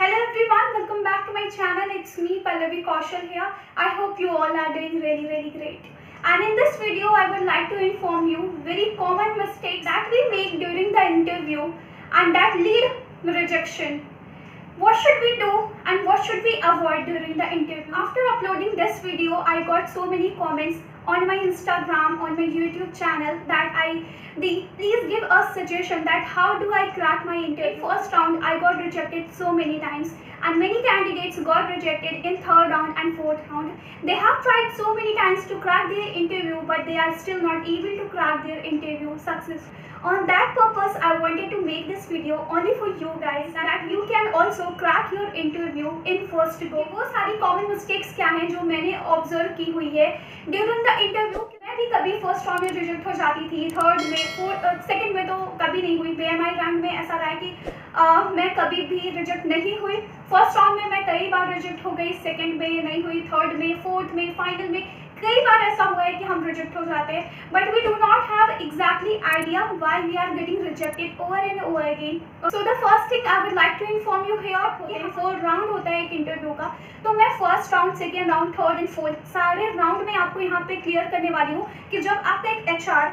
Hello everyone, welcome back to my channel. It's me Pallavi Kaushal here. I hope you all are doing really great. And in this video I would like to inform you very common mistakes that we make during the interview and that lead rejection. What should we do and what should we avoid during the interview? After uploading this video, I got so many comments on my Instagram, on my YouTube channel that please give a suggestion that how do I crack my interview. In first round, I got rejected so many times and many candidates got rejected in third round and fourth round. They have tried so many times to crack their interview but they are still not able to crack their interview successfully. On that purpose, I wanted to make this video only for you guys that you can also crack your interview in first go. वो सारी common mistakes क्या हैं जो मैंने observe की हुई है during the interview. मैं भी कभी फर्स्ट राउंड में रिजेक्ट हो जाती थी, थर्ड में, फोर्थ, सेकंड में तो कभी नहीं हुई. BMI रैंक में ऐसा रहा है कि मैं कभी भी रिजेक्ट नहीं हुई. फर्स्ट राउंड में मैं कई बार रिजेक्ट हो गई, सेकंड में नहीं हुई, थर्ड में, फोर्थ में, फाइनल में कई बार ऐसा हुआ है कि हम रिजेक्ट हो जाते हैं. But we do not have exactly idea why we are getting rejected over and over again. So the first thing I would like to inform you here, 4 round होता है एक इंटरव्यू का. तो मैं first round, second round, third and fourth सारे round में आपको यहाँ पे क्लियर करने वाली हूँ कि जब आपका एक HR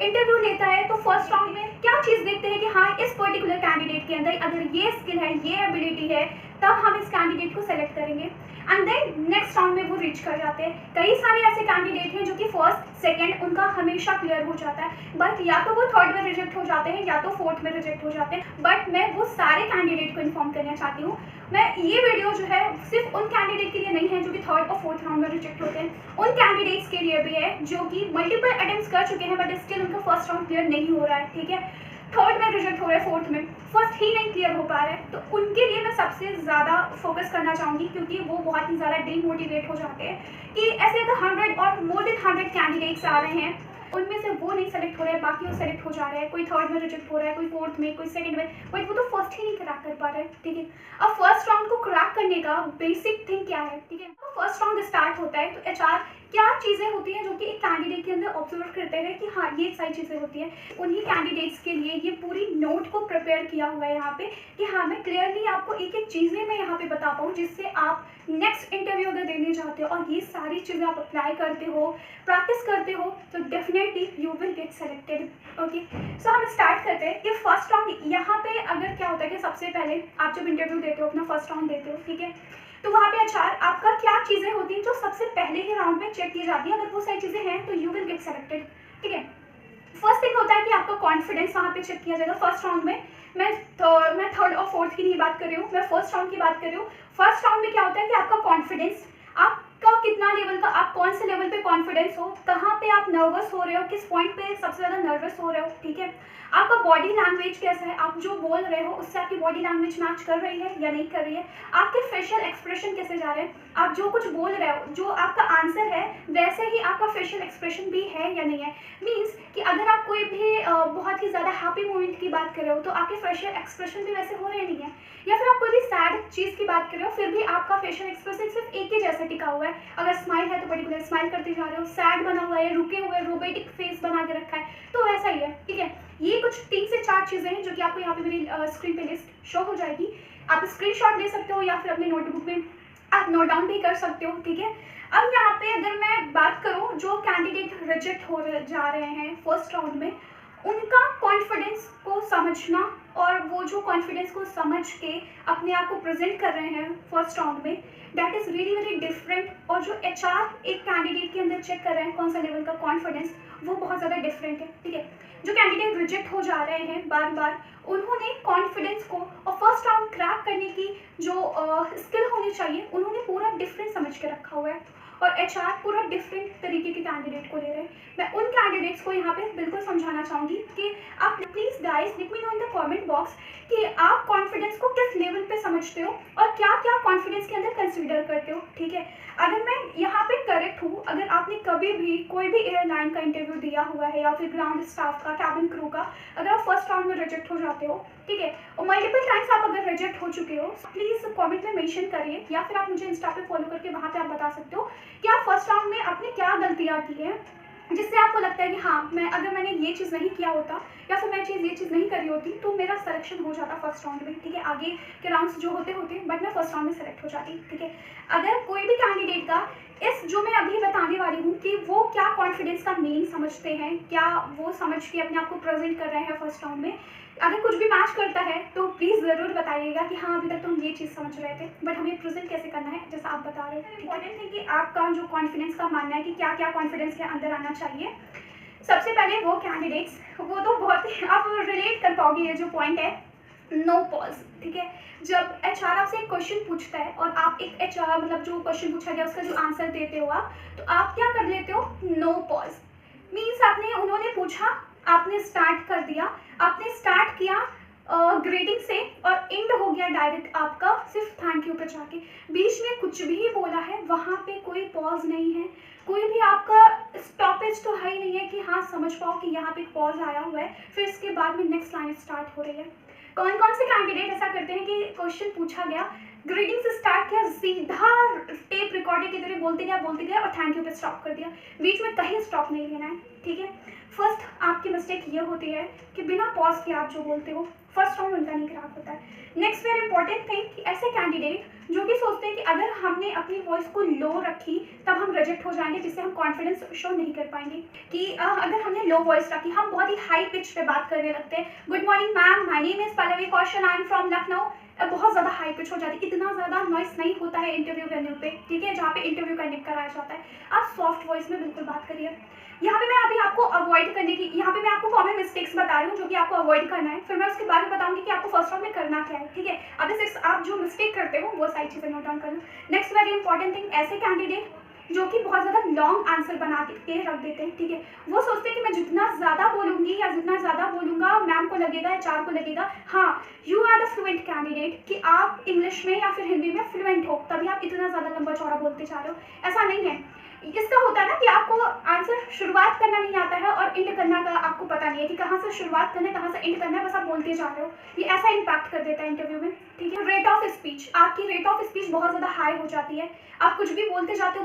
इंटरव्यू लेता है तो फर्स्ट राउंड में क्या चीज़ देखते हैं कि हाँ इस पर्टिकुलर कैंडिडेट के अंदर अगर ये स्किल है, ये एबिलिटी है, तब हम इस कैंडिडेट को सेलेक्ट करेंगे. एंड देन नेक्स्ट राउंड में वो रीच कर जाते हैं. कई सारे ऐसे कैंडिडेट हैं जो कि फर्स्ट, सेकंड उनका हमेशा क्लियर हो जाता है, बट या तो वो थर्ड में रिजेक्ट हो जाते हैं या तो फोर्थ में रिजेक्ट हो जाते हैं. बट मैं वो सारे कैंडिडेट को इन्फॉर्म करना चाहती हूँ. मैं ये वीडियो जो है सिर्फ उन कैंडिडेट के लिए नहीं है जो कि थर्ड और फोर्थ राउंड में रिजेक्ट होते हैं. उन कैंडिडेट्स के लिए भी है जो कि मल्टीपल अटेम्प्ट्स कर चुके हैं बट स्टिल उनका फर्स्ट राउंड क्लियर नहीं हो रहा है. ठीक है, थर्ड में रिजेक्ट हो रहा है, फोर्थ में, फर्स्ट ही नहीं क्लियर हो पा रहा है. तो उनके लिए मैं सबसे ज़्यादा फोकस करना चाहूँगी क्योंकि वो बहुत ही ज़्यादा डीमोटिवेट हो जाते हैं कि ऐसे अगर 100 और मोर देन 100 कैंडिडेट्स आ रहे हैं, उनमें से वो नहीं सेलेक्ट हो रहे हैं, बाकी वो सेलेक्ट हो जा रहे हैं. कोई थर्ड में रिजेक्ट हो रहा है, कोई फोर्थ में, कोई सेकंड में, बट वो तो फर्स्ट ही नहीं क्रैक कर पा रहे हैं. ठीक है, अब फर्स्ट राउंड को क्रैक करने का बेसिक थिंग क्या है? ठीक है, तो फर्स्ट राउंड स्टार्ट होता है तो HR क्या चीज़ें होती हैं जो कि एक कैंडिडेट के अंदर ऑब्जर्व करते हैं कि हाँ ये सारी चीज़ें होती हैं. उन्हीं कैंडिडेट्स के लिए ये पूरी नोट को प्रिपेयर किया हुआ है यहाँ पे कि हाँ मैं क्लियरली आपको एक एक चीज़ें मैं यहाँ पे बता पाऊँ जिससे आप नेक्स्ट इंटरव्यू अगर देने जाते हो और ये सारी चीज़ें आप अप्लाई करते हो, प्रैक्टिस करते हो, तो definitely you will get selected. Okay, so हम स्टार्ट करते हैं कि फर्स्ट राउंड यहाँ पे अगर क्या होता है कि सबसे पहले आप जब इंटरव्यू देते हो, अपना फर्स्ट राउंड देते हो, ठीक है, तो वहाँ पे HR आपका क्या चीज़ें होती हैं जो सबसे पहले ही राउंड में चेक की जाती है. अगर वो सारी चीज़ें हैं तो यू विल गेट सेलेक्टेड. ठीक है, फर्स्ट थिंग होता है कि आपका कॉन्फिडेंस वहाँ पे चेक किया जाएगा फर्स्ट राउंड में. मैं थर्ड और फोर्थ की नहीं बात कर रही हूँ, मैं फर्स्ट राउंड की बात कर रही हूँ. फर्स्ट राउंड में क्या होता है कि आपका कॉन्फिडेंस, आपका कितना लेवल का, आप कौन से लेवल पे कॉन्फिडेंस हो, कहाँ पे आप नर्वस हो रहे हो, किस पॉइंट पे सबसे ज़्यादा नर्वस हो रहे हो. ठीक है, आपका बॉडी लैंग्वेज कैसा है, आप जो बोल रहे हो उससे आपकी बॉडी लैंग्वेज मैच कर रही है या नहीं कर रही है, आपके फेशियल एक्सप्रेशन कैसे जा रहे हैं, आप जो कुछ बोल रहे हो, जो आपका आंसर है वैसे ही आपका फेशियल एक्सप्रेशन भी है या नहीं है. मीन्स कि अगर आप कोई भी बहुत ही ज़्यादा हैप्पी मोमेंट की बात कर रहे हो तो आपके फेशियल एक्सप्रेशन भी वैसे हो रहे नहीं है. या फिर आप कोई भी सैड चीज़ की बात कर रहे हो फिर भी आपका फेशियल एक्सप्रेशन सिर्फ एक ही जैसा टिका हुआ है. अगर स्माइल है तो पर्टिकुलर स्माइल करते जा रहे हो, सैड बना हुआ है, रुके हुए रोबोटिक फेस बना के रखा है, तो वैसा ही है. ठीक है, ये कुछ 3 से 4 चीज़ें हैं जो कि आपको यहाँ पे मेरी स्क्रीन पे लिस्ट शो हो जाएगी. आप स्क्रीनशॉट ले सकते हो या फिर अपने नोटबुक में आप नोट डाउन भी कर सकते हो. ठीक है, अब यहाँ पे अगर मैं बात करूँ जो कैंडिडेट रिजेक्ट हो जा रहे हैं फर्स्ट राउंड में, उनका कॉन्फिडेंस को समझना और वो जो कॉन्फिडेंस को समझ के अपने आप को प्रेजेंट कर रहे हैं फर्स्ट राउंड में, that is really very different. और जो HR एक कैंडिडेट के अंदर चेक कर रहे हैं कौन सा लेवल का कॉन्फिडेंस, वो बहुत ज़्यादा डिफरेंट है. ठीक है, जो कैंडिडेट रिजेक्ट हो जा रहे हैं बार बार, उन्होंने कॉन्फिडेंस को और फर्स्ट राउंड क्रैक करने की जो स्किल होनी चाहिए उन्होंने पूरा डिफरेंट समझ के रखा हुआ है. और HR पूरा डिफरेंट तरीके के कैंडिडेट को ले रहे हैं. मैं उन कैंडिडेट्स को यहाँ पे बिल्कुल समझाना चाहूँगी कि आप please guys let me know in the comment box कि आप कॉन्फिडेंस को किस लेवल पे समझते हो और क्या क्या कॉन्फिडेंस के अंदर कंसीडर करते हो. ठीक है, अगर मैं यहाँ पे करेक्ट हूँ, अगर आपने कभी भी कोई भी एयरलाइन का इंटरव्यू दिया हुआ है या फिर ग्राउंड स्टाफ का, कैबिन क्रू का, अगर आप फर्स्ट राउंड में रिजेक्ट हो जाते हो, ठीक है, और मल्टीपल टाइम्स आप अगर रिजेक्ट हो चुके हो, प्लीज़ कमेंट में मेंशन करिए या फिर आप मुझे इंस्टा पे फॉलो करके वहाँ पे आप बता सकते हो कि आप फर्स्ट राउंड में आपने क्या गलतियाँ की हैं जिससे आपको लगता है कि हाँ, अगर मैंने ये चीज़ नहीं किया होता या फिर ये चीज़ नहीं करी होती तो मेरा सिलेक्शन हो जाता फर्स्ट राउंड में, ठीक है। आगे के राउंड्स जो होते बट मैं फर्स्ट राउंड में सेलेक्ट हो जाती, ठीक है। अगर कोई भी कैंडिडेट का इस जो मैं अभी बताने वाली हूँ कि वो क्या कॉन्फिडेंस का मीनिंग समझते हैं, क्या वो समझ के अपने आप को प्रेजेंट कर रहे हैं फर्स्ट राउंड में, अगर कुछ भी मैच करता है तो प्लीज़ ज़रूर बताइएगा कि हाँ, अभी तक तो हम ये चीज़ समझ रहे थे बट हमें प्रेजेंट कैसे करना है जैसा आप बता रहे हैं। इंपॉर्टेंट है कि आपका जो कॉन्फिडेंस का मानना है कि क्या क्या कॉन्फिडेंस के अंदर आना चाहिए। सबसे पहले वो कैंडिडेट्स, वो तो बहुत ही आप रिलेट कर पाओगे, ये जो पॉइंट है नो पॉज, ठीक है। जब एचआर आपसे एक क्वेश्चन पूछता है और आप एक एचआर मतलब जो क्वेश्चन पूछा गया उसका जो आंसर देते हो आप, तो आप क्या कर लेते हो, नो पॉज। मीन्स उन्होंने पूछा, आपने स्टार्ट कर दिया, आपने स्टार्ट किया ग्रेडिंग से और एंड हो गया डायरेक्ट आपका सिर्फ थैंक यू पे जाके। बीच में कुछ भी बोला है, वहाँ पे कोई पॉज नहीं है, कोई भी आपका स्टॉपेज तो है ही नहीं है कि हाँ समझ पाओ कि यहाँ पे एक पॉज आया हुआ है, फिर इसके बाद में नेक्स्ट लाइन स्टार्ट हो रही है। कौन कौन से कैंडिडेट ऐसा करते हैं कि क्वेश्चन पूछा गया, ग्रीडिंग से स्टार्ट किया, सीधा टेप रिकॉर्डिंग की तरह बोलते गया और थैंक यू पे स्टॉप कर दिया, बीच में कहीं स्टॉप नहीं लेना है, ठीक है। फर्स्ट आपकी मिस्टेक ये होती है कि बिना पॉज के आप जो बोलते हो, फर्स्ट राउंड उनका नहीं क्रैक होता है। नेक्स्ट वेरी इंपॉर्टेंट थिंग कि ऐसे कैंडिडेट जो कि सोचते हैं कि अगर हमने अपनी वॉइस को लो रखी तब हम रिजेक्ट हो जाएंगे, जिससे हम कॉन्फिडेंस शो नहीं कर पाएंगे, कि अगर हमने लो वॉइस रखी, हम बहुत ही हाई पिच पे बात करने लगते हैं, good morning ma'am, my name is Pallavi Kaushal, I am from Lucknow, बहुत ज़्यादा हाई पिच हो जाती है, इतना ज़्यादा नॉइस नहीं होता है इंटरव्यू वेन्यू पे, ठीक है, जहाँ पे इंटरव्यू कंडक्ट कराया जाता है। आप सॉफ्ट वॉइस में बिल्कुल बात करिए। यहाँ पे मैं अभी आपको अवॉइड करने की, यहाँ पे मैं आपको कॉमन मिस्टेक्स बता रही हूँ जो कि आपको अवॉइड करना है, फिर मैं उसके बाद में बताऊंगी कि आपको फर्स्ट राउंड में करना क्या है, ठीक है। अभी सिर्फ आप जो मिस्टेक करते हो वो सारी चीज़ें नोट डाउन कर लो। नेक्स्ट वेरी इंपॉर्टेंट थिंग, ऐसे कैंडिडेट जो कि बहुत ज़्यादा लॉन्ग आंसर बना के रख देते हैं, ठीक है। वो सोचते हैं कि मैं जितना ज़्यादा बोलूँगी या जितना ज़्यादा बोलूँगा मैम को लगेगा, एचआर को लगेगा हाँ you are the fluent candidate, कि आप इंग्लिश में या फिर हिंदी में फ्लुएंट हो, तभी आप इतना ज़्यादा लंबा चौड़ा बोलते जा रहे हो। ऐसा नहीं है। इसका होता है ना कि आपको आंसर शुरुआत करना नहीं आता है और एंड करना का आपको पता नहीं है कि कहाँ से शुरुआत करना है, कहाँ से एंड करना है, बस आप बोलते जा रहे हो। ये ऐसा इम्पैक्ट कर देता है इंटरव्यू में, ठीक है। रेट ऑफ स्पीच, आपकी रेट ऑफ स्पीच बहुत ज़्यादा हाई हो जाती है, आप कुछ भी बोलते जाते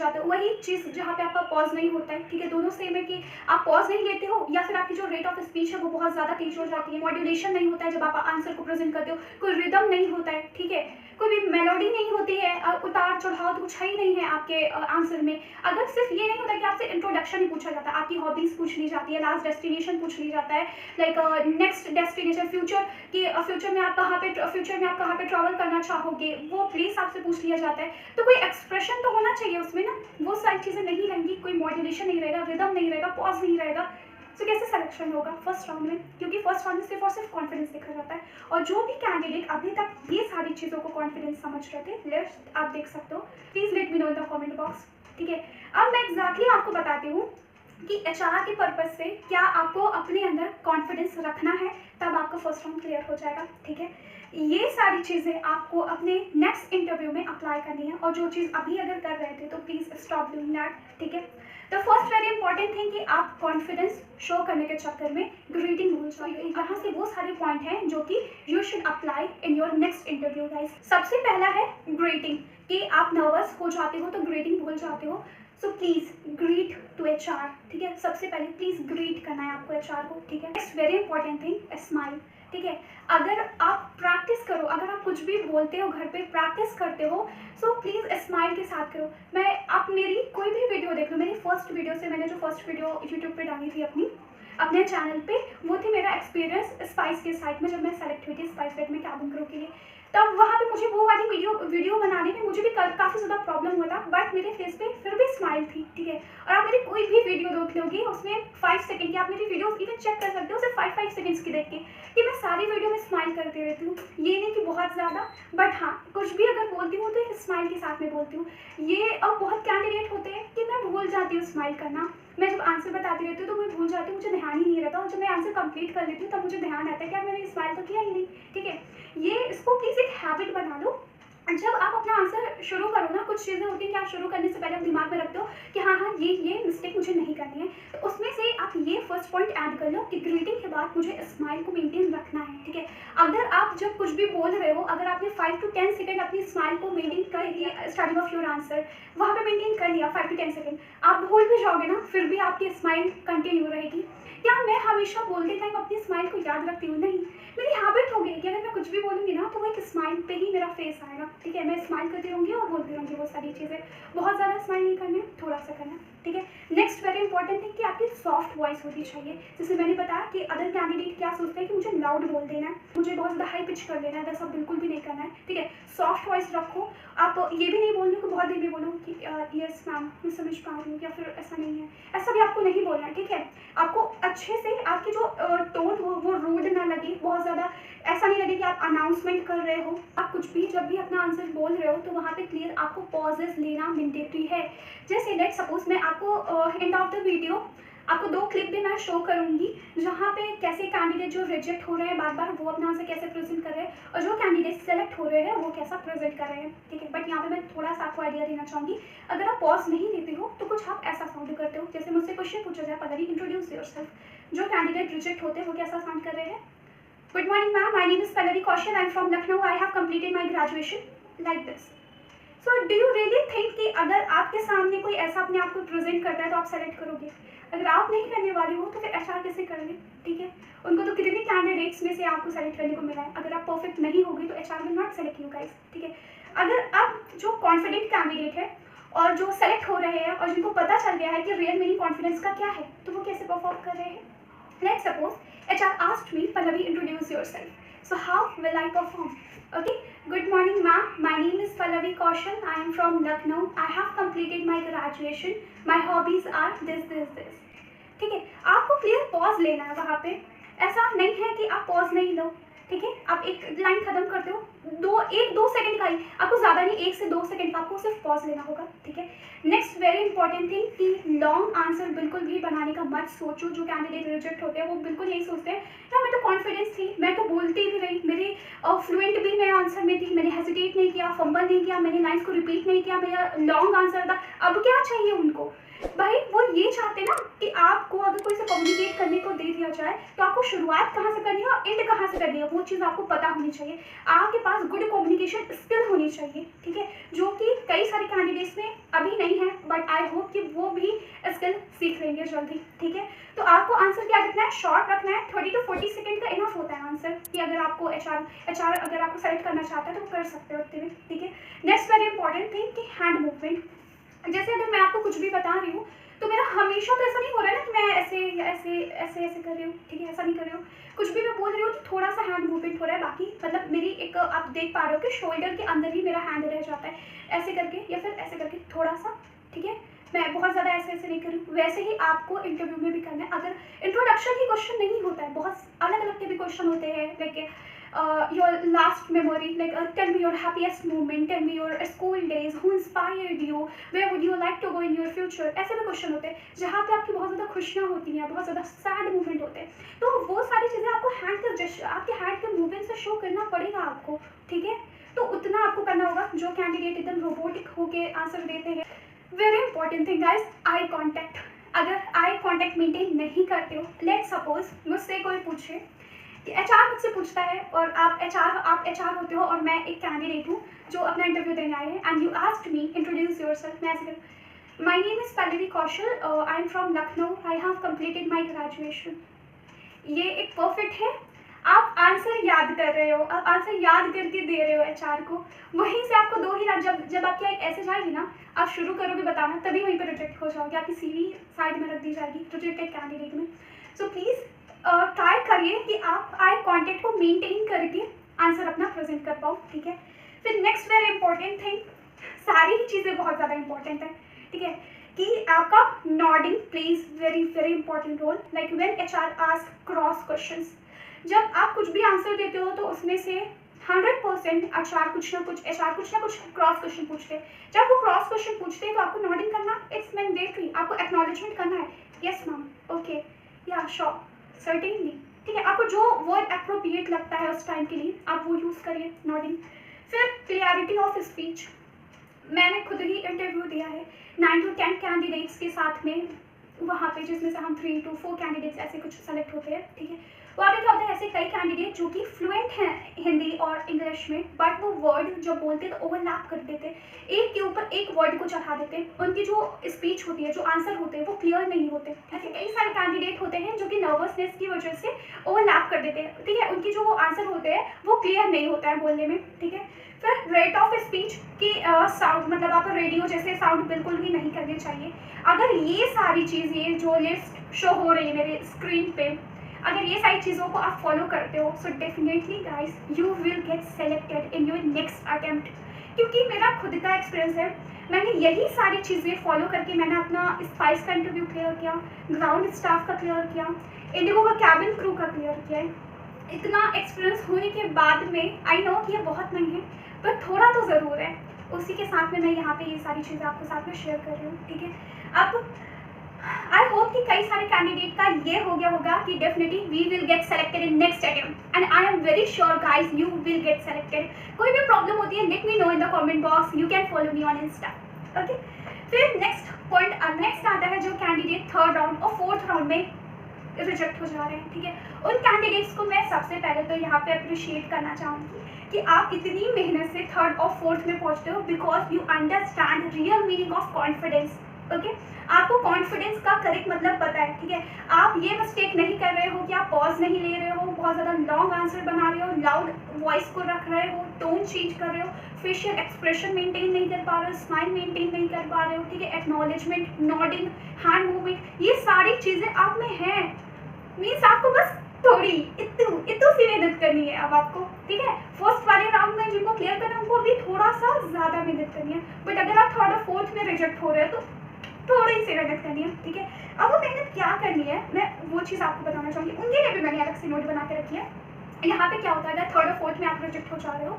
हो, वही चीज़ जहाँ पे आपका पॉज नहीं होता है, ठीक है। दोनों सेम है कि आप पॉज नहीं लेते हो या फिर आपकी जो रेट ऑफ स्पीच है वो बहुत ज़्यादा तेज हो जाती है, मॉड्यूलेशन नहीं होता है जब आप आंसर को प्रेजेंट करते हो, कोई रिदम नहीं होता है, ठीक है, कोई भी मेलोडी नहीं होती है, उतार चढ़ाव तो कुछ है ही नहीं है आपके आंसर में। अगर सिर्फ ये नहीं होता कि आपसे इंट्रोडक्शन ही पूछा जाता है, आपकी हॉबीज़ पूछ ली जाती है, लास्ट डेस्टिनेशन पूछ ली जाता है, लाइक नेक्स्ट डेस्टिनेशन, फ्यूचर में आप कहाँ पे ट्रैवल करना चाहोगे, वो प्लेस आपसे पूछ लिया जाता है। तो कोई एक्सप्रेशन तो होना चाहिए उसमें ना, वो सारी चीज़ें नहीं रहेंगी, कोई मॉड्यूलेशन नहीं रहेगा, रिदम नहीं रहेगा, पॉज नहीं रहेगा, तो कैसे सिलेक्शन होगा फर्स्ट राउंड में? क्योंकि फर्स्ट राउंड में सिर्फ और सिर्फ कॉन्फिडेंस देखा जाता है। और जो भी कैंडिडेट अभी तक ये सारी चीज़ों को कॉन्फिडेंस समझ रहे थे, लेट्स आप देख सकते हो, please let me know in the comment box, ठीक है। अब मैं एग्जैक्टली आपको बताती हूँ कि एचआर के पर्पज से क्या आपको अपने अंदर कॉन्फिडेंस रखना है, तब आपका फर्स्ट राउंड क्लियर हो जाएगा, ठीक है। ये सारी चीज़ें आपको अपने नेक्स्ट इंटरव्यू में अप्लाई करनी है, और जो चीज़ अभी अगर कर रहे थे तो प्लीज़ स्टॉप डूइंग दैट, ठीक है। तो फर्स्ट वेरी इंपॉर्टेंट थिंग कि आप कॉन्फिडेंस शो करने के चक्कर में ग्रीटिंग भूल जाइए। यहाँ से वो सारे पॉइंट हैं जो कि you should apply in your next interview guys. सबसे पहला है ग्रीटिंग, कि आप नर्वस हो जाते हो तो ग्रीटिंग भूल जाते हो, so please greet to HR, ठीक है। सबसे पहले प्लीज़ ग्रीट करना है आपको एचआर को, ठीक है। Next very important thing, smile, ठीक है। अगर आप प्रैक्टिस करो, अगर आप कुछ भी बोलते हो घर पे प्रैक्टिस करते हो, सो प्लीज़ स्माइल के साथ करो। आप मेरी कोई भी वीडियो देख लो, मेरी फर्स्ट वीडियो से, मैंने जो फर्स्ट वीडियो यूट्यूब पे डाली थी अपने चैनल पे, वो थी मेरा एक्सपीरियंस स्पाइस के साइट में, जब मैं सेलेक्ट हुई थी स्पाइस वेट में कैबिन क्रू के लिए। तब वहाँ पे मुझे वो वाली वीडियो बनाने में मुझे भी काफ़ी ज़्यादा प्रॉब्लम हुआ था, बट मेरे फेस पे फिर भी स्माइल थी, ठीक है। और आप मेरी कोई भी वीडियो देख लोगे उसमें 5 सेकंड की, आप मेरी वीडियो इवन चेक कर सकते हो सिर्फ 5 सेकंड्स की देख के, कि मैं सारी वीडियो में स्माइल करती रहती हूँ। ये नहीं कि बहुत ज़्यादा, बट हाँ कुछ भी अगर बोलती हूँ तो एक स्माइल के साथ में बोलती हूँ। ये अब बहुत कैंडिडेट होते हैं कि मैं भूल जाती हूँ स्माइल करना, मैं जब आंसर बताती रहती हूँ तो मैं भूल जाती हूँ, मुझे ध्यान ही नहीं रहता, और जब मैं आंसर कंप्लीट कर लेती हूँ तब मुझे ध्यान आता है कि यार मैंने स्माइल तो किया ही नहीं, ठीक है। ये इसको प्लीज़ एक हैबिट बना लो, जब आप अपना आंसर शुरू करो ना, कुछ चीज़ें होती हैं कि आप शुरू करने से पहले आप दिमाग में रखते हो कि हाँ हाँ ये मिस्टेक मुझे नहीं करनी है, तो उसमें से आप ये फर्स्ट पॉइंट ऐड कर लो कि ग्रीटिंग के बाद मुझे स्माइल को मेंटेन रखना है, ठीक है। अगर आप जब कुछ भी बोल रहे हो, अगर आपने 5 to 10 सेकंड अपनी स्माइल को मेंटेन कर लिया स्टार्टिंग ऑफ योर आंसर, वहाँ पे मेंटेन कर लिया 5 to 10 सेकंड, आप भूल भी जाओगे ना, फिर भी आपकी स्माइल कंटिन्यू रहेगी। क्या मैं हमेशा बोलते टाइम अपनी स्माइल को याद रखती हूँ? नहीं, मेरी हैबिट हो गई कि अगर मैं कुछ भी बोलूँगी ना तो वो एक स्माइल पे ही मेरा फेस आएगा, ठीक है। मैं स्माइल करती रहूँगी और बोलती रहूँगी वो सारी चीज़ें। बहुत ज़्यादा स्माइल नहीं करना है, थोड़ा सा करना है, ठीक है। नेक्स्ट वेरी इंपॉर्टेंट है कि आपकी सॉफ्ट वॉइस होनी चाहिए। जैसे मैंने बताया कि अदर कैंडिडेट क्या सोचते हैं कि मुझे लाउड बोल देना है, मुझे बहुत ज़्यादा हाई पिच कर देना है, वैसा बिल्कुल भी नहीं करना है, ठीक है। सॉफ्ट वॉइस रखो। आप ये भी नहीं बोलना कि बहुत देर में बोलो कि यस मैम मैं समझ पा रही हूँ, या फिर ऐसा नहीं है, ऐसा भी आपको नहीं बोलना है, ठीक है। आपको अच्छे से आपकी जो टोन हो वो रूड ना लगे, बहुत ज़्यादा ऐसा नहीं लगे कि आप अनाउंसमेंट कर रहे हो। आप कुछ भी जब भी अपना आंसर बोल रहे हो तो वहाँ पे क्लियर आपको पॉजेस लेना मैंडेटरी है। जैसे लेट सपोज मैं आपको एंड ऑफ द वीडियो आपको 2 क्लिप भी मैं शो करूँगी जहाँ पे कैसे कैंडिडेट जो रिजेक्ट हो रहे हैं बार बार वो अपना आंसर कैसे प्रेजेंट कर रहे हैं और जो कैंडिडेट सेलेक्ट हो रहे हैं वो कैसा प्रेजेंट कर रहे हैं, ठीक है। बट यहाँ पे मैं थोड़ा सा आपको आइडिया देना चाहूँगी, अगर आप पॉज नहीं देते हो तो कुछ आप ऐसा साउंड करते हो। जैसे मुझसे क्वेश्चन पूछा जाए, पल्लवी इंट्रोड्यूस योरसेल्फ, जो कैंडिडेट रिजेक्ट होते हैं वो कैसा साउंड कर रहे हैं? Good morning ma'am, my name is Pallavi Kaushal, I am from Lucknow, I have completed my graduation, like this. So do you really think कि अगर आपके सामने कोई ऐसा अपने आप को प्रेजेंट करता है तो आप सेलेक्ट करोगे? अगर आप नहीं करने वाले हो तो फिर एचआर कैसे करेंगे, ठीक है। उनको तो कितने कैंडिडेट्स में से आपको सेलेक्ट करने को मिला है, अगर आप परफेक्ट नहीं होगी तो HR will not select you guys, ठीक है। अगर आप जो कॉन्फिडेंट कैंडिडेट है और जो सेलेक्ट हो रहे हैं और जिनको पता चल गया है कि रियल मीनिंग कॉन्फिडेंस का क्या है, तो वो कैसे परफॉर्म कर रहे हैं? Let's suppose HR asked me, Pallavi, introduce yourself. So how will I perform? Okay. Good morning, ma'am. My name is Pallavi Kaushal. I am from Lucknow. I have completed my graduation. My hobbies are this. ठीक है, आपको clear pause लेना है वहाँ पे। ऐसा नहीं है कि आप पॉज नहीं लो, ठीक है। आप एक लाइन खत्म करते हो, 1-2 सेकंड का ही, आपको ज़्यादा नहीं, 1 से 2 सेकंड का आपको सिर्फ पॉज लेना होगा, ठीक है। नेक्स्ट वेरी इंपॉर्टेंट थिंग कि लॉन्ग आंसर बिल्कुल भी बनाने का मत सोचो। जो कैंडिडेट रिजेक्ट होते हैं वो बिल्कुल यही सोचते हैं यार मैं तो कॉन्फिडेंस थी, मैं तो बोलती भी रही, मेरी फ्लुएंट भी मैं आंसर में थी, मैंने हेजिटेट नहीं किया, फंबल नहीं किया, मैंने लाइन्स को रिपीट नहीं किया, मेरा लॉन्ग आंसर था। अब क्या चाहिए उनको भाई? वो ये चाहते ना कि आपको अगर कोई से कम्युनिकेट करने को दे दिया जाए तो आपको शुरुआत कहाँ से करनी है और एंड कहाँ से करनी है, वो चीज़ आपको पता होनी चाहिए। आपके पास गुड कम्युनिकेशन स्किल होनी चाहिए, ठीक है, जो कि कई सारे कैंडिडेट्स में अभी नहीं है, बट आई होप कि वो भी स्किल सीख लेंगे जल्दी, ठीक है। तो आपको आंसर क्या रखना है? शॉर्ट रखना है। 30 to 40 सेकंड का इनफ होता है आंसर, कि अगर आपको एचआर अगर आपको सेलेक्ट करना चाहता है तो कर सकते हो उतने में, ठीक है। नेक्स्ट वेरी इंपॉर्टेंट थिंग कि हैंड मूवमेंट। जैसे अगर मैं आपको कुछ भी बता रही हूँ तो मेरा हमेशा तो ऐसा नहीं हो रहा है ना कि मैं ऐसे या ऐसे कर रही हूँ, ठीक है, ऐसा नहीं कर रही हूँ। कुछ भी मैं बोल रही हूँ तो थोड़ा सा हैंड मूवमेंट हो रहा है, बाकी मतलब मेरी एक आप देख पा रहे हो कि शोल्डर के अंदर ही मेरा हैंड रह जाता है, ऐसे करके या फिर ऐसे करके थोड़ा सा, ठीक है। मैं बहुत ज़्यादा ऐसे नहीं करूँ। वैसे ही आपको इंटरव्यू में भी करना है। अगर इंट्रोडक्शन ही क्वेश्चन नहीं होता है, बहुत अलग अलग के भी क्वेश्चन होते हैं, like your last memory, like tell me your happiest moment, tell me your school days, who inspired you, where would you like to go in your future, ऐसे भी क्वेश्चन होते हैं जहाँ पे आपकी बहुत ज़्यादा खुशियाँ होती हैं, बहुत ज़्यादा सैड मूवमेंट होते हैं, तो वो सारी चीज़ें आपको हैंड के जेस्चर, आपके हैंड के मूवमेंट से शो करना पड़ेगा आपको, ठीक है। तो उतना आपको करना होगा। जो कैंडिडेट एकदम रोबोटिक होके आंसर देते हैं, very important thing guys, eye contact. अगर आई कॉन्टैक्ट मेंटेन नहीं करते हो, लेट सपोज मुझसे कोई पूछे कि एचआर मुझसे पूछता है और आप एचआर होते हो और मैं एक कैंडिडेट हूँ जो अपना इंटरव्यू देने आए हैं, and you asked me introduce yourself. मैं ऐसे करूँ, my name is Pallavi Kaushal, I am from Lucknow, I have completed my graduation. ये एक परफेक्ट है। आप आंसर याद कर रहे हो, आप आंसर याद करके दे रहे हो एचआर को, वहीं से आपको 2 ही जब आपकी ऐसे जाएगी ना, आप शुरू करोगे बताना, तभी वहीं पर रिजेक्ट हो जाओगे, आपकी सीवी साइड में रख दी जाएगी रिजेक्टेड कैंडिडेट में। सो प्लीज़ ट्राई करिए कि आप आई कॉन्टैक्ट को मेंटेन करके आंसर अपना प्रेजेंट कर पाओ, ठीक है। फिर नेक्स्ट वेरी इंपॉर्टेंट थिंग, सारी ही चीज़ें बहुत ज़्यादा इंपॉर्टेंट है, ठीक है, कि आपका nodding plays very very important role. Like when HR ask cross questions, जब आप कुछ भी आंसर देते हो तो उसमें से 100% एचआर कुछ ना कुछ क्रॉस क्वेश्चन पूछते हैं। जब वो क्रॉस क्वेश्चन पूछते हैं तो आपको नॉडिंग करना इट्स मैंडेटरी, आपको एक्नॉलेजमेंट करना है, यस मैम, ओके, या श्योर, सर्टेनली, ठीक है। आपको जो वर्ड अप्रोप्रिएट लगता है उस टाइम के लिए आप वो यूज़ करिए, नॉडिंग। फिर क्लियरिटी ऑफ स्पीच, मैंने खुद ही इंटरव्यू दिया है 9 to 10 कैंडिडेट्स के साथ में वहाँ पे, जिसमें से हम 3 to 4 कैंडिडेट्स ऐसे कुछ सेलेक्ट होते हैं, ठीक है। वहाँ पे क्या होता है, ऐसे कई कैंडिडेट जो कि फ्लुएंट हैं हिंदी और इंग्लिश में, बट वो वर्ड जो बोलते हैं तो ओवरलैप कर देते हैं, एक के ऊपर एक वर्ड को चढ़ा देते हैं, उनकी जो स्पीच होती है, जो आंसर होते हैं वो क्लियर नहीं होते। ऐसे कई सारे कैंडिडेट होते हैं जो कि नर्वसनेस की वजह से ओवरलैप कर देते हैं, ठीक है, उनकी जो आंसर होते हैं वो क्लियर नहीं होता है बोलने में, ठीक है। फिर रेट ऑफ स्पीच की साउंड, मतलब आप रेडियो जैसे साउंड बिल्कुल भी नहीं करने चाहिए। अगर ये सारी चीज़, ये जो लिस्ट शो हो रही है मेरे स्क्रीन पे, अगर ये सारी चीज़ों को आप फॉलो करते हो, so definitely guys you will get selected in your next attempt. क्योंकि मेरा खुद का एक्सपीरियंस है, मैंने यही सारी चीज़ें फॉलो करके मैंने अपना स्पाइस का इंटरव्यू क्लियर किया, ग्राउंड स्टाफ का क्लियर किया, इंडिगो का कैबिन क्रू का क्लियर किया है। इतना एक्सपीरियंस होने के बाद में आई नो कि ये बहुत नहीं है, पर थोड़ा तो ज़रूर है। उसी के साथ में मैं यहाँ पे ये सारी चीज़ें आपके साथ में शेयर कर रही हूँ, ठीक है। अब आई होप कि कई सारे कैंडिडेट का ये हो गया होगा कि definitely we will get selected in next attempt, and I am very sure guys you will get selected. कोई भी प्रॉब्लम होती है, let me know in the comment box, you can follow me on Insta, okay. फिर next point, next आता है जो candidate third round और fourth round में रिजेक्ट हो जा रहे हैं, ठीक है। उन कैंडिडेट्स को मैं सबसे पहले तो यहाँ पे अप्रिशिएट करना चाहूँगी कि आप इतनी मेहनत से थर्ड और फोर्थ में पहुँचते हो, because you understand real meaning of confidence, okay. आपको कॉन्फिडेंस का करेक्ट मतलब पता है, ठीक है। आप ये मिस्टेक नहीं कर रहे हो कि आप पॉज नहीं ले रहे हो, बहुत ज़्यादा लॉन्ग आंसर बना रहे हो, लाउड वॉइस को रख रहे हो, टोन चेंज कर रहे हो, फेशियल एक्सप्रेशन मेंटेन नहीं कर पा रहे हो, स्माइल मेंटेन नहीं कर पा रहे हो, ठीक है। एक्नॉलेजमेंट, नॉडिंग, हैंड मूवमेंट, ये सारी चीज़ें आप में हैं। मीन्स आपको बस थोड़ी इतू सी मेहनत करनी है अब आपको, ठीक है। फर्स्ट वाले राउंड में जिनको क्लियर करना है उनको अभी थोड़ा सा ज़्यादा मेहनत करनी है, बट अगर आप थर्ड और फोर्थ में रिजेक्ट हो रहे हो तो थोड़ी सी मेहनत करनी है, ठीक है। अब वो मेहनत क्या करनी है, मैं वो चीज़ आपको बताना चाहूँगी, उनके लिए भी मैंने अलग से नोट बना के रखी है। यहाँ पे क्या होता है, अगर थर्ड और फोर्थ में आप रिजेक्ट हो जा रहे हो,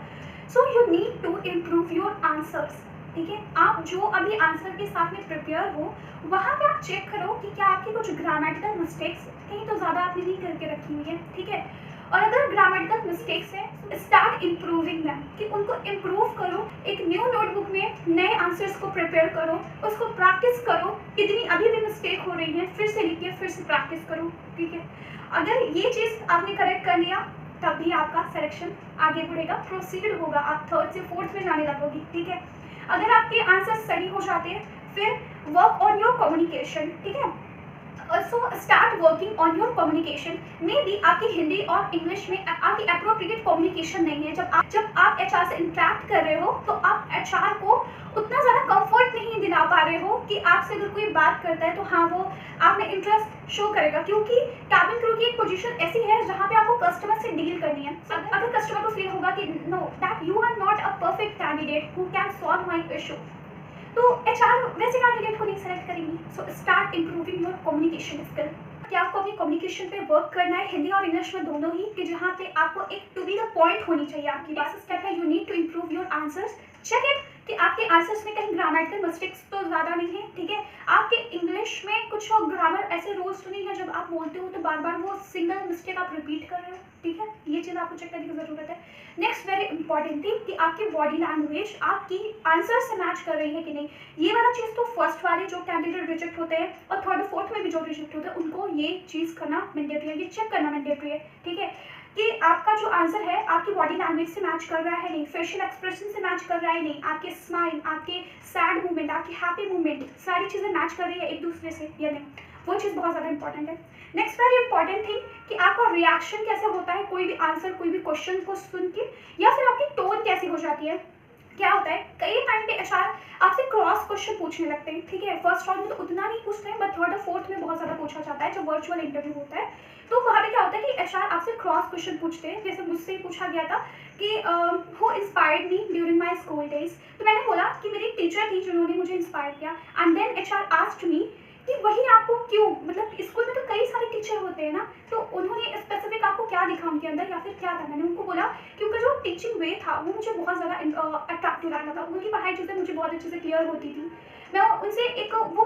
so you need to improve your answers, ठीक है। आप जो अभी आंसर के साथ में प्रिपेयर हो, वहाँ पे आप चेक करो कि क्या आपकी कुछ ग्रामेटिकल मिस्टेक्स कहीं तो ज़्यादा आपने नहीं करके रखी हुई है, ठीक है। और अगर ग्रामेटिकल मिस्टेक्स है, स्टार्ट इम्प्रूविंग दैम, कि उनको इम्प्रूव करो। एक न्यू नोटबुक में नए आंसर्स को प्रिपेयर करो, उसको प्रैक्टिस करो। कितनी अभी भी मिस्टेक हो रही है, फिर से लिखिए, फिर से प्रैक्टिस करो, ठीक है। अगर ये चीज़ आपने करेक्ट कर लिया, तभी आपका सिलेक्शन आगे बढ़ेगा, प्रोसीड होगा, आप थर्ड से फोर्थ में जाने लगोगी, ठीक है। अगर आपके आंसर सही हो जाते हैं, फिर वर्क ऑन योर कम्युनिकेशन, ठीक है। Also start working on your communication. May be आपकी हिंदी और इंग्लिश में आपकी अप्रोप्रिएट कम्युनिकेशन नहीं है। जब आप एचआर से इंटरेक्ट कर रहे हो तो आप एचआर को उतना ज़्यादा कंफर्ट नहीं दिला पा रहे हो कि आपसे अगर कोई बात करता है तो हाँ वो आप में इंटरेस्ट शो करेगा, क्योंकि कैबिन क्रू की एक पोजीशन ऐसी है जहाँ पे आपको कस्टमर से डील करनी है। अगर कस्टमर को फील होगा कि no that you are not a perfect candidate who can solve my issue, तो एचआर वैसे कैंडिडेट को नहीं सेलेक्ट करेंगी। So start improving your communication skill. क्या आपको अपनी कम्युनिकेशन पे वर्क करना है, हिंदी और इंग्लिश में दोनों ही, कि जहाँ पे आपको एक टू बी द पॉइंट होनी चाहिए आपकी बात। स्टेप है, you need to improve your answers. Check it कि आपके आंसर्स में कहीं ग्रामेटिकल मिस्टेक्स तो ज़्यादा नहीं है, ठीक है। आपके इंग्लिश में कुछ ग्रामर ऐसे रूल्स तो नहीं है, जब आप बोलते हो तो बार बार वो सिंगल मिस्टेक आप रिपीट कर रहे हो, ठीक है। ये चीज़ आपको चेक करने की ज़रूरत है। नेक्स्ट वेरी इंपॉर्टेंट थिंग कि आपकी बॉडी लैंग्वेज आपकी आंसर से मैच कर रही है कि नहीं। ये वाला चीज़ तो फर्स्ट वाले जो कैंडिडेट रिजेक्ट होते हैं और थर्ड फोर्थ में भी जो रिजेक्ट होते हैं उनको ये चीज़ करना मैंडेटरी है, ये चेक करना मैंडेटरी है, ठीक है, कि आपका जो आंसर है आपकी बॉडी लैंग्वेज से मैच कर रहा है नहीं, फेशियल एक्सप्रेशन से मैच कर रहा है नहीं, आपके स्माइल, आपके सैड मूवमेंट, आपकी हैप्पी मूवमेंट, सारी चीज़ें मैच कर रही है एक दूसरे से या नहीं, वो चीज़ बहुत ज़्यादा इंपॉर्टेंट है। नेक्स्ट वेरी इंपॉर्टेंट थिंग कि आपका रिएक्शन कैसे होता है कोई भी आंसर, कोई भी क्वेश्चन को सुन के, या फिर आपकी टोन कैसी हो जाती है। क्या होता है कई टाइम पे एचआर आपसे क्रॉस क्वेश्चन पूछने लगते हैं, ठीक है। फर्स्ट राउंड में तो उतना नहीं पूछते हैं, बट थर्ड और फोर्थ में बहुत ज़्यादा पूछा जाता है जब वर्चुअल इंटरव्यू होता है। तो वहाँ पे क्या होता है कि एचआर आपसे क्रॉस क्वेश्चन पूछते हैं। जैसे मुझसे पूछा गया था कि who inspired me during my school days, तो मैंने बोला कि मेरी टीचर थी जिन्होंने मुझे इंस्पायर किया। And then HR asked me कि वही आपको क्यों, मतलब स्कूल में तो कई सारे टीचर होते हैं ना, तो उन्होंने स्पेसिफिक आपको क्या दिखा उनके अंदर या फिर क्या था? मैंने उनको बोला कि उनका जो टीचिंग वे था वो मुझे बहुत ज़्यादा अट्रैक्टिव लगता था, उनकी पढ़ाई चीज़ें मुझे बहुत अच्छे से क्लियर होती थी। मैं उनसे एक वो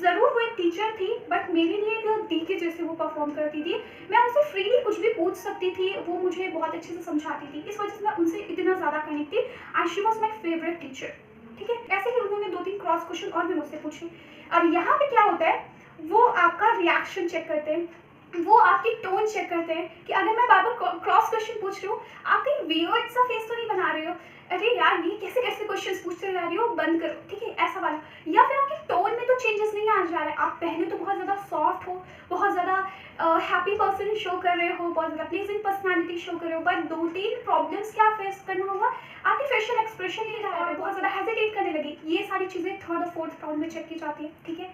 ज़रूर वो एक टीचर थी, बट मेरे लिए एक दी के जैसे वो परफॉर्म करती थी। मैं उनसे फ्रीली कुछ भी पूछ सकती थी, वो मुझे बहुत अच्छे से समझाती थी, इस वजह से मैं उनसे इतना ज़्यादा कनेक्ट थी and she was my favourite teacher. ठीक है, ऐसे ही उन्होंने 2-3 क्रॉस क्वेश्चन और भी मुझसे पूछे। अब यहाँ पे क्या होता है, वो आपका रिएक्शन चेक करते हैं, वो आपकी टोन चेक करते हैं कि अगर मैं बार बार क्रॉस क्वेश्चन पूछ रही हूँ, आप कहीं वियर्ड सा फेस तो नहीं बना रहे हो, अरे यार ये कैसे कैसे क्वेश्चंस पूछते जा रही हो, बंद करो, ठीक है, ऐसा वाला। या फिर आपकी टोन में तो चेंजेस नहीं आ जा रहा है, आप पहले तो बहुत ज़्यादा सॉफ्ट हो, बहुत ज़्यादा हैप्पी पर्सन शो कर रहे हो, बहुत ज़्यादा प्लीजिंग पर्सनालिटी शो कर रहे हो, बट 2-3 प्रॉब्लम्स क्या फेस करना होगा, आपके फेशियल एक्सप्रेशन ही रहा है, बहुत ज़्यादा हेजिटेट करने लगी। ये सारी चीज़ें थर्ड और फोर्थ राउंड में चेक की जाती है। ठीक है,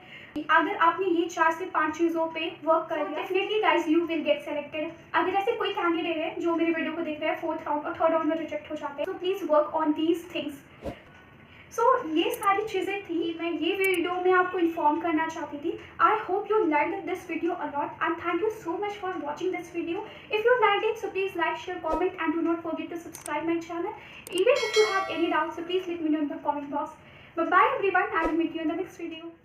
अगर आपने ये 4 से 5 चीज़ों पे वर्क कर लिया, definitely guys you will get selected. अगर ऐसे कोई कैंडिडेट है जो मेरे वीडियो को देख रहे हैं, फोर्थ राउंड और थर्ड राउंड में रिजेक्ट हो जाते हैं, तो please work on these things. So ये सारी चीज़ें थी, मैं ये वीडियो में आपको इन्फॉर्म करना चाहती थी। I hope you like this video a lot and thank you so much for watching this video. If you like it, so please like, share, comment and do not forget to subscribe my channel. Even if you have any doubts, so please let me know in the comment box. Bye bye everyone, I will meet you in the next video.